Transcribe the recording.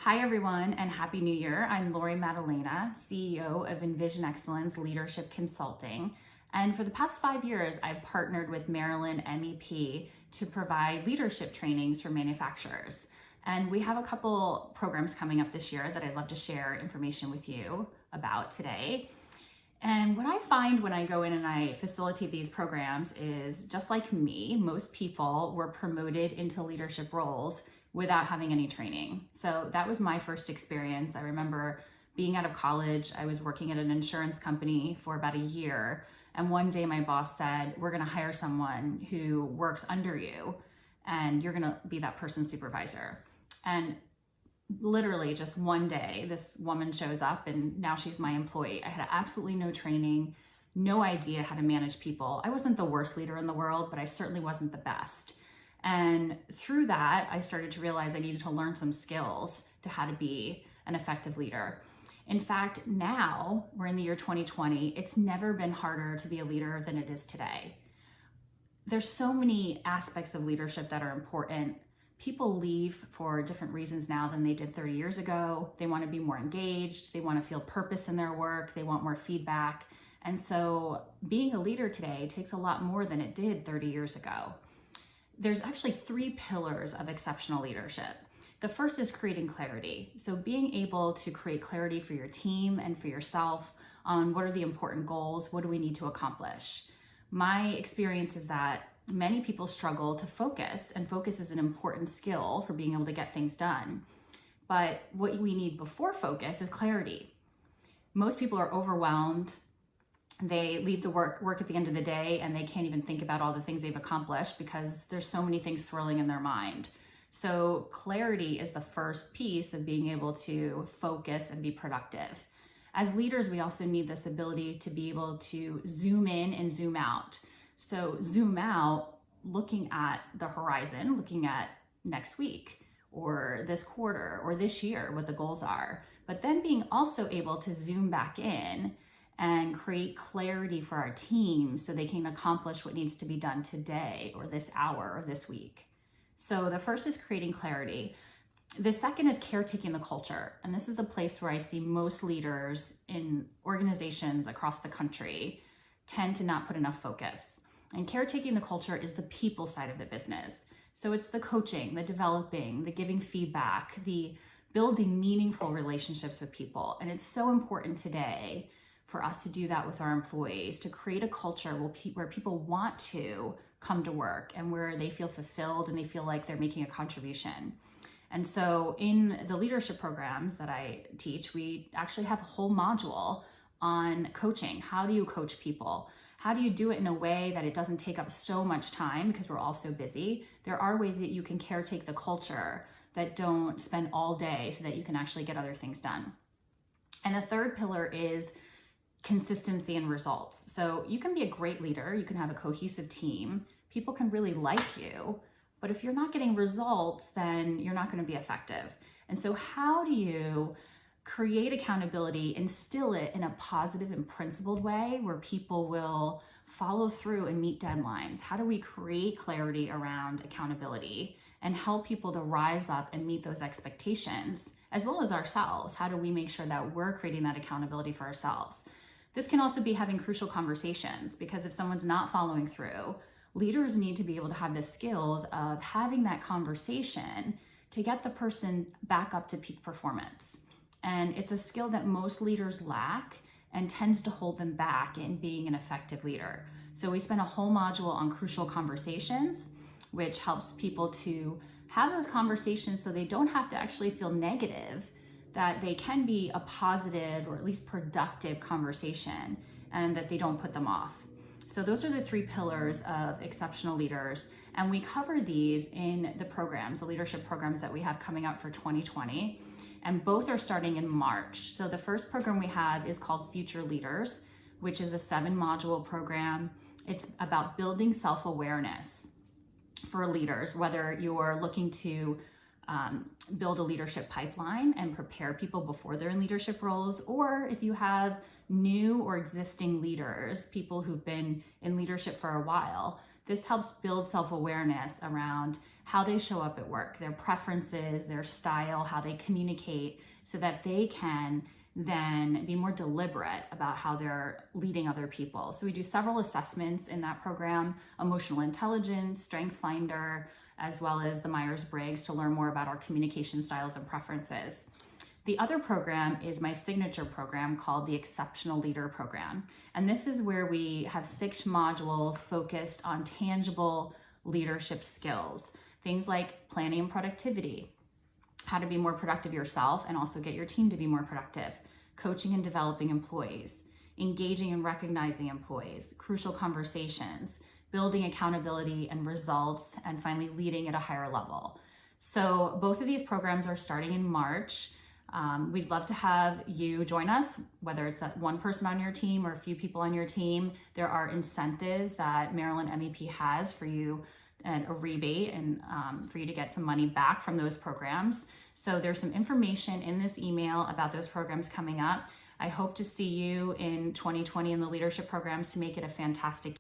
Hi everyone and Happy New Year. I'm Lori Maddalena, CEO of Envision Excellence Leadership Consulting. And for the past 5 years, I've partnered with Maryland MEP to provide leadership trainings for manufacturers. And we have a couple programs coming up this year that I'd love to share information with you about today. And what I find when I go in and I facilitate these programs is, just like me, most people were promoted into leadership roles without having any training. So that was my first experience. I remember being out of college, I was working at an insurance company for about a year. And one day my boss said, we're gonna hire someone who works under you and you're gonna be that person's supervisor. And literally just one day, this woman shows up and now she's my employee. I had absolutely no training, no idea how to manage people. I wasn't the worst leader in the world, but I certainly wasn't the best. And through that, I started to realize I needed to learn some skills to how to be an effective leader. In fact, now we're in the year 2020. It's never been harder to be a leader than it is today. There's so many aspects of leadership that are important. People leave for different reasons now than they did 30 years ago. They want to be more engaged. They want to feel purpose in their work. They want more feedback. And so being a leader today takes a lot more than it did 30 years ago. There's actually 3 pillars of exceptional leadership. The first is creating clarity. So being able to create clarity for your team and for yourself on what are the important goals, what do we need to accomplish. My experience is that many people struggle to focus, and focus is an important skill for being able to get things done. But what we need before focus is clarity. Most people are overwhelmed. They leave the work at the end of the day and they can't even think about all the things they've accomplished because there's so many things swirling in their mind. So clarity is the first piece of being able to focus and be productive. As leaders, we also need this ability to be able to zoom in and zoom out. So zoom out, looking at the horizon, looking at next week or this quarter or this year, what the goals are, but then being also able to zoom back in and create clarity for our team so they can accomplish what needs to be done today or this hour or this week. So the first is creating clarity. The second is caretaking the culture. And this is a place where I see most leaders in organizations across the country tend to not put enough focus. And caretaking the culture is the people side of the business. So it's the coaching, the developing, the giving feedback, the building meaningful relationships with people. And it's so important today for us to do that with our employees, to create a culture where people want to come to work and where they feel fulfilled and they feel like they're making a contribution. And so in the leadership programs that I teach, we actually have a whole module on coaching. How do you coach people? How do you do it in a way that it doesn't take up so much time because we're all so busy? There are ways that you can caretake the culture that don't spend all day so that you can actually get other things done. And the third pillar is consistency and results. So you can be a great leader, you can have a cohesive team, people can really like you, but if you're not getting results, then you're not going to be effective. And so how do you create accountability, instill it in a positive and principled way where people will follow through and meet deadlines? How do we create clarity around accountability and help people to rise up and meet those expectations, as well as ourselves? How do we make sure that we're creating that accountability for ourselves? This can also be having crucial conversations, because if someone's not following through, leaders need to be able to have the skills of having that conversation to get the person back up to peak performance. And it's a skill that most leaders lack and tends to hold them back in being an effective leader. So we spent a whole module on crucial conversations, which helps people to have those conversations so they don't have to actually feel negative, that they can be a positive or at least productive conversation and that they don't put them off. So those are the 3 pillars of exceptional leaders. And we cover these in the programs, the leadership programs that we have coming out for 2020. And both are starting in March. So the first program we have is called Future Leaders, which is a 7-module program. It's about building self-awareness for leaders, whether you're looking to build a leadership pipeline and prepare people before they're in leadership roles, or if you have new or existing leaders, people who've been in leadership for a while. This helps build self-awareness around how they show up at work, their preferences, their style, how they communicate, so that they can then be more deliberate about how they're leading other people. So we do several assessments in that program: emotional intelligence, strength finder, as well as the Myers-Briggs, to learn more about our communication styles and preferences. The other program is my signature program called the Exceptional Leader Program. And this is where we have 6 modules focused on tangible leadership skills. Things like planning and productivity, how to be more productive yourself and also get your team to be more productive, coaching and developing employees, engaging and recognizing employees, crucial conversations, building accountability and results, and finally leading at a higher level. So both of these programs are starting in March. We'd love to have you join us, whether it's one person on your team or a few people on your team. There are incentives that Maryland MEP has for you, and a rebate, and for you to get some money back from those programs. So there's some information in this email about those programs coming up. I hope to see you in 2020 in the leadership programs to make it a fantastic